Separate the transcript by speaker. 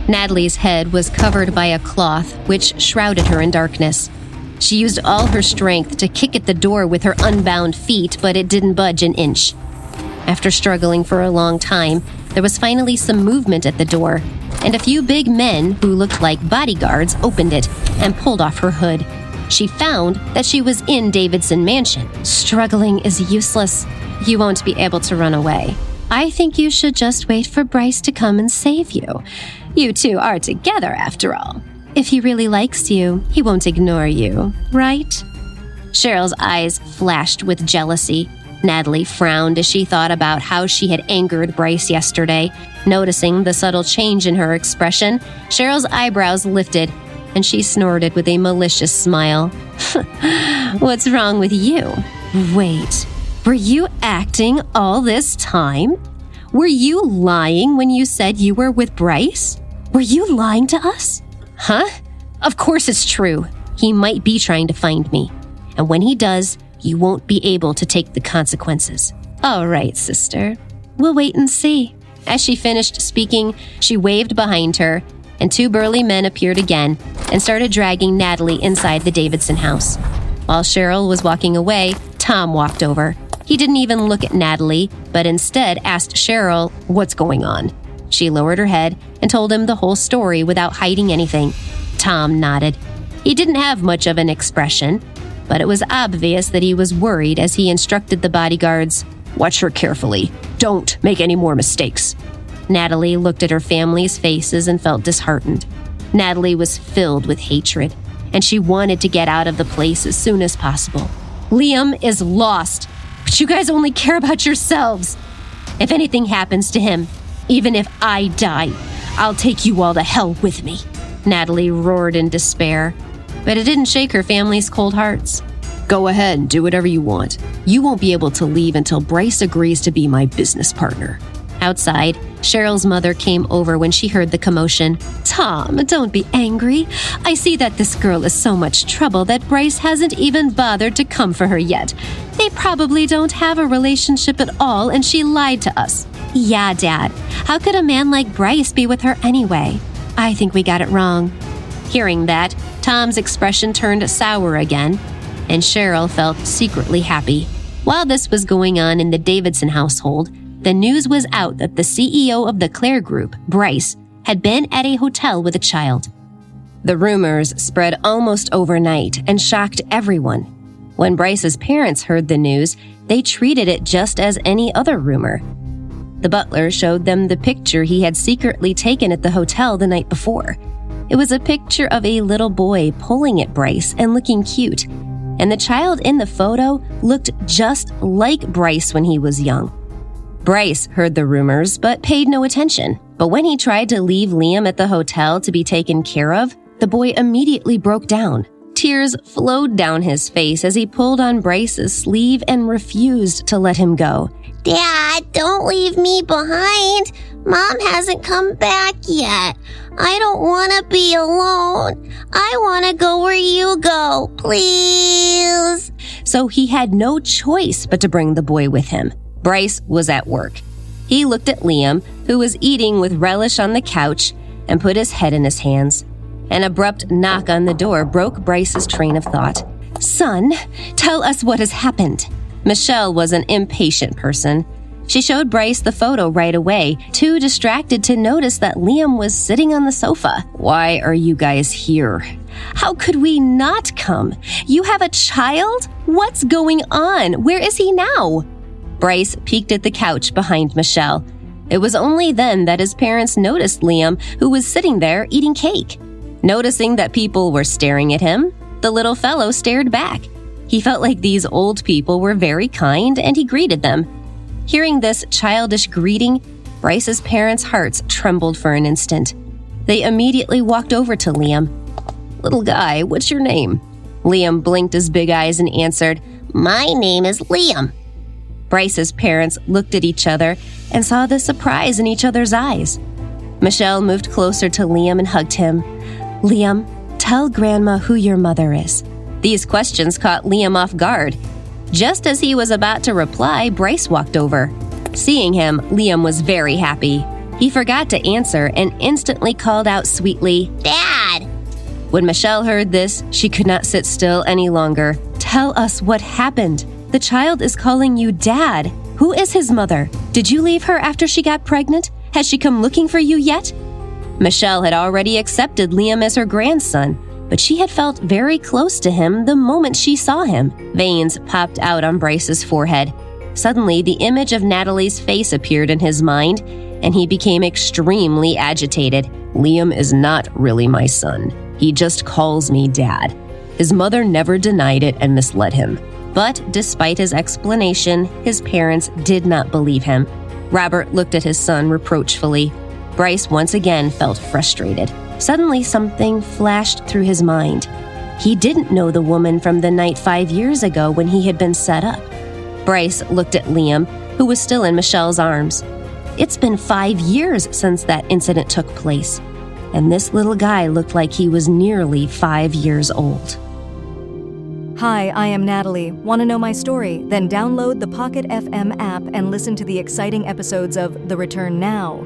Speaker 1: Natalie's head was covered by a cloth which shrouded her in darkness. She used all her strength to kick at the door with her unbound feet, but it didn't budge an inch. After struggling for a long time, there was finally some movement at the door, and a few big men who looked like bodyguards opened it and pulled off her hood. She found that she was in Davidson Mansion. Struggling is useless. You won't be able to run away. I think you should just wait for Bryce to come and save you. You two are together after all. If he really likes you, he won't ignore you, right? Cheryl's eyes flashed with jealousy. Natalie frowned as she thought about how she had angered Bryce yesterday. Noticing the subtle change in her expression, Cheryl's eyebrows lifted, and she snorted with a malicious smile. What's wrong with you? Wait, were you acting all this time? Were you lying when you said you were with Bryce? Were you lying to us? Huh? Of course it's true. He might be trying to find me. And when he does, you won't be able to take the consequences. All right, sister. We'll wait and see. As she finished speaking, she waved behind her, and two burly men appeared again and started dragging Natalie inside the Davidson house. While Cheryl was walking away, Tom walked over. He didn't even look at Natalie, but instead asked Cheryl what's going on. She lowered her head and told him the whole story without hiding anything. Tom nodded. He didn't have much of an expression, but it was obvious that he was worried as he instructed the bodyguards, "Watch her carefully. Don't make any more mistakes." Natalie looked at her family's faces and felt disheartened. Natalie was filled with hatred, and she wanted to get out of the place as soon as possible. Liam is lost, but you guys only care about yourselves. If anything happens to him, even if I die, I'll take you all to hell with me. Natalie roared in despair, but it didn't shake her family's cold hearts. Go ahead and do whatever you want. You won't be able to leave until Bryce agrees to be my business partner. Outside, Cheryl's mother came over when she heard the commotion. Tom, don't be angry. I see that this girl is so much trouble that Bryce hasn't even bothered to come for her yet. They probably don't have a relationship at all, and she lied to us. Yeah, Dad. How could a man like Bryce be with her anyway? I think we got it wrong. Hearing that, Tom's expression turned sour again, and Cheryl felt secretly happy. While this was going on in the Davidson household, the news was out that the CEO of the Clair Group, Bryce, had been at a hotel with a child. The rumors spread almost overnight and shocked everyone. When Bryce's parents heard the news, they treated it just as any other rumor. The butler showed them the picture he had secretly taken at the hotel the night before. It was a picture of a little boy pulling at Bryce and looking cute, and the child in the photo looked just like Bryce when he was young. Bryce heard the rumors but paid no attention. But when he tried to leave Liam at the hotel to be taken care of, the boy immediately broke down. Tears flowed down his face as he pulled on Bryce's sleeve and refused to let him go.
Speaker 2: Dad, don't leave me behind. Mom hasn't come back yet. I don't want to be alone. I want to go where you go, please.
Speaker 1: So he had no choice but to bring the boy with him. Bryce was at work. He looked at Liam, who was eating with relish on the couch, and put his head in his hands. An abrupt knock on the door broke Bryce's train of thought. Son, tell us what has happened. Michelle was an impatient person. She showed Bryce the photo right away, too distracted to notice that Liam was sitting on the sofa. Why are you guys here? How could we not come? You have a child? What's going on? Where is he now? Bryce peeked at the couch behind Michelle. It was only then that his parents noticed Liam, who was sitting there eating cake. Noticing that people were staring at him, the little fellow stared back. He felt like these old people were very kind, and he greeted them. Hearing this childish greeting, Bryce's parents' hearts trembled for an instant. They immediately walked over to Liam. Little guy, what's your name? Liam blinked his big eyes and answered, My name is Liam. Bryce's parents looked at each other and saw the surprise in each other's eyes. Michelle moved closer to Liam and hugged him. Liam, tell Grandma who your mother is. These questions caught Liam off guard. Just as he was about to reply, Bryce walked over. Seeing him, Liam was very happy. He forgot to answer and instantly called out sweetly,
Speaker 2: Dad!
Speaker 1: When Michelle heard this, she could not sit still any longer. Tell us what happened. The child is calling you Dad. Who is his mother? Did you leave her after she got pregnant? Has she come looking for you yet? Michelle had already accepted Liam as her grandson, but she had felt very close to him the moment she saw him. Veins popped out on Bryce's forehead. Suddenly, the image of Natalie's face appeared in his mind, and he became extremely agitated. Liam is not really my son. He just calls me Dad. His mother never denied it and misled him. But despite his explanation, his parents did not believe him. Robert looked at his son reproachfully. Bryce once again felt frustrated. Suddenly, something flashed through his mind. He didn't know the woman from the night 5 years ago when he had been set up. Bryce looked at Liam, who was still in Michelle's arms. It's been 5 years since that incident took place, and this little guy looked like he was nearly 5 years old.
Speaker 3: Hi, I am Natalie. Want to know my story? Then download the Pocket FM app and listen to the exciting episodes of The Return Now.